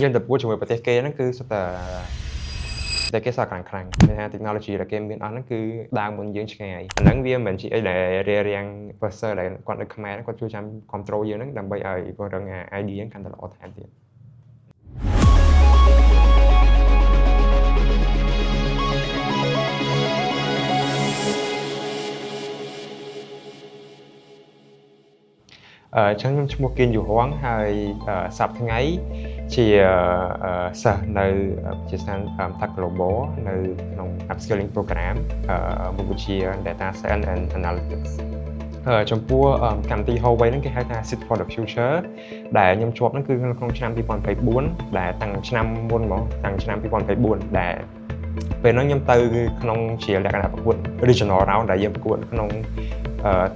យើងទៅពួតជាមួយប្រទេសគេហ្នឹងគឺសុទ្ធតែគេសោះខ្លាំងមានថា technology ដែលគេមានអស់ហ្នឹងគឺដើរមុនយើងឆ្ងាយអាហ្នឹងវាមិនមែនជាអីដែលរារាំង person ដែលគាត់នៅខ្មែរគាត់ជួយចាំ control យើងហ្នឹងដើម្បីឲ្យពង្រឹង idea យើងកាន់តែល្អថែមទៀតចឹងខ្ញុំឈ្មោះគៀនយូហួងហើយសប្តាហ៍ថ្ងៃជាសិស្សនៅវិទ្យាស្ថាន Tech Global នៅក្នុង upskilling program មុខវិជ្ជា Data Science and Analytics ចំពោះកម្មវិធី Huawei ហ្នឹងគេហៅថា Sit for the Future ដែលខ្ញុំជាប់ហ្នឹងគឺក្នុងឆ្នាំ2024ដែលតាំងឆ្នាំមុនមកតាំងឆ្នាំ2024ដែលពេលហ្នឹងខ្ញុំទៅក្នុងជាលក្ខណៈប្រកួត Regional Round ដែលយើងប្រកួតក្នុង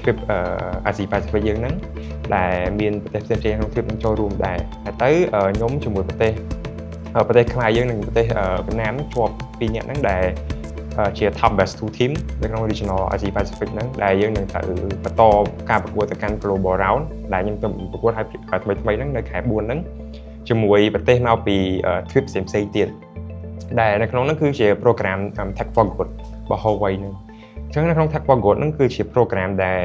trip Asia Pacific យើងហ្នឹងដែលមានប្រទេសផ្សេងៗក្នុង trip នឹងចូលរួមដែរទៅខ្ញុំជាមួយប្រទេសខ្មែរយើងនិងប្រទេសវៀតណាមជាប់2នាក់ហ្នឹងដែលជា top best 2 team នៅក្នុង Regional Asia Pacific ហ្នឹងដែលយើងនឹងទៅបន្តការប្រកួតទៅកាន់ Global Round ដែលខ្ញុំទៅប្រកួតឲ្យថ្មីហ្នឹងនៅខែ4ហ្នឹងជាមួយប្រទេសមកពី trip ផ្សេងៗទៀតដែលនៅក្នុងហ្នឹងគឺជា program Tech for Good របស់ Huawei ហ្នឹងអញ្ចឹងនៅក្នុង Tech for Good ហ្នឹងគឺជា program ដែល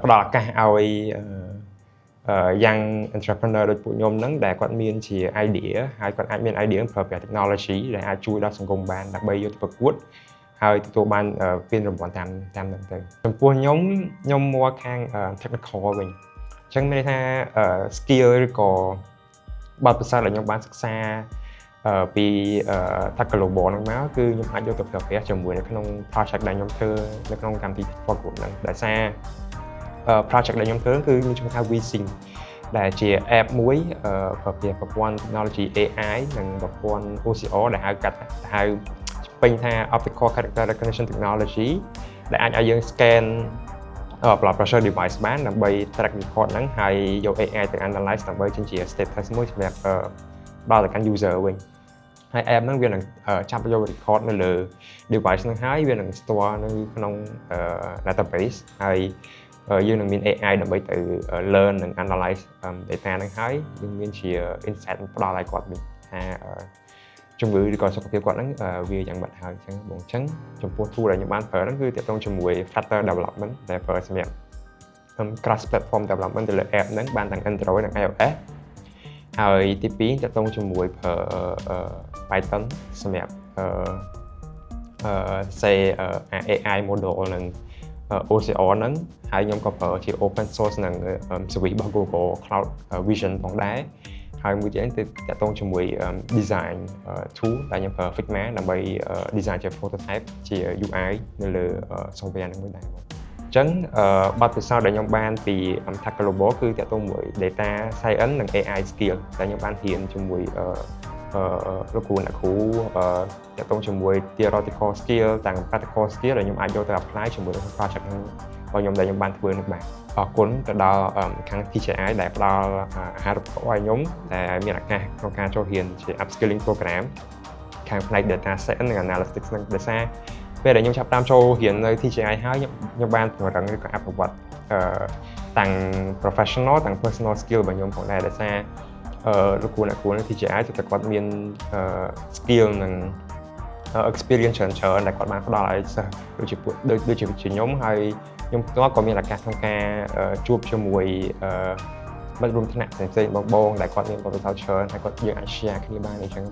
ផ្ដល់ឱកាសឲ្យyoung entrepreneur ដូចពួកខ្ញុំហ្នឹងដែលគាត់មានជា idea ហើយគាត់អាចមាន idea ប្រើប្រាស់ technology ដែលអាចជួយដល់សង្គមបានដើម្បីយកទៅប្រកួតហើយទទួលបានពានរង្វាន់តាមហ្នឹងទៅចំពោះខ្ញុំមកខាង technical វិញអញ្ចឹងមានន័យថា skill ឬក៏បទពិសោធន៍ដែលខ្ញុំបានសិក្សាពី Tech Global ហ្នឹងមកគឺខ្ញុំអាចយកទៅប្រើប្រាស់ជាមួយនៅក្នុង project ដែលខ្ញុំធ្វើនៅក្នុងកម្មវិធី Focus ហ្នឹងដោយសារ project ដែលខ្ញុំធ្វើគឺមានឈ្មោះថា VSync ដែលជា app មួយប្រើប្រាស់ប្រព័ន្ធ technology AI និងប្រព័ន្ធ OCR ដែលហៅពេញថា Optical Character Recognition Technology ដែលអាចឲ្យយើង scan blood pressure device បានដើម្បី track record ហ្នឹងហើយយក AI ទៅ analyze ដើម្បីចេញជា status មួយសម្រាប់ដល់ទៅកាន់ user វិញហើយ app ហ្នឹងវានឹងចាប់យក record នៅលើ device ហ្នឹងហើយវានឹង store នៅក្នុង database ហើយយើងនឹងមាន AI ដើម្បីទៅ learn និង analyze data ហ្នឹងហើយយើងមានជា insight ផ្ដល់ឲ្យគាត់វិញថាជំងឺឬក៏សុខភាពគាត់ហ្នឹងវាយ៉ាងម៉េចហើយអញ្ចឹងបងអញ្ចឹងចំពោះ tool ដែលខ្ញុំបានប្រើហ្នឹងគឺទាក់ទងជាមួយ Flutter development ដែលប្រើសម្រាប់ cross platform development ទៅលើ app ហ្នឹងបានទាំង Android និង iOS ហើយទី2ទាក់ទងជាមួយប្រើ Python សម្រាប់say AI model និង OCR ហ្នឹងហើយខ្ញុំក៏ប្រើជា open source និង service របស់ Google Cloud Vision ផងដែរហើយមួយទៀតគឺទាក់ទងជាមួយ design tool ដែលខ្ញុំប្រើ Figma ដើម្បី design ជា prototype ជា UI នៅលើ software ហ្នឹងមួយដែរអញ្ចឹងបទពិសោធន៍ដែលខ្ញុំបានពី Tech Global គឺទាក់ទងមួយ data science និង AI skill ដែលខ្ញុំបានរៀនជាមួយលោកគ្រូអ្នកគ្រូទាក់ទងជាមួយ theoretical skill ទាំង practical skill ដែលខ្ញុំអាចយកទៅ apply ជាមួយនឹង project ហ្នឹងរបស់ខ្ញុំដែលខ្ញុំបានធ្វើនឹងបាទអរគុណទៅដល់ខាង TCI ដែលផ្ដល់អាហារូបករណ៍ឲ្យខ្ញុំដែលមានឱកាសក្នុងការចូលរៀនជា upskilling program ខាងផ្នែក data science និង analytics ហ្នឹងដោយសារពេលដែលខ្ញុំចាប់តាមចូលរៀននៅ TCI ហើយខ្ញុំបានពង្រឹងឬក៏អភិវឌ្ឍទាំង professional ទាំង personal skill របស់ខ្ញុំផងដែរដោយសារលោកគ្រូអ្នកគ្រូនៅ TCI គឺគាត់មាន skill និង experience ច្រើនដែលគាត់បានផ្ដល់ឲ្យសិស្សដូចជាខ្ញុំហើយខ្ញុំផ្ទាល់ក៏មានឱកាសក្នុងការជួបជាមួយមិត្តរួមថ្នាក់ផ្សេងៗបងដែលគាត់មានបទពិសោធន៍ច្រើនហើយគាត់យើងអាច share គ្នាបានអញ្ចឹង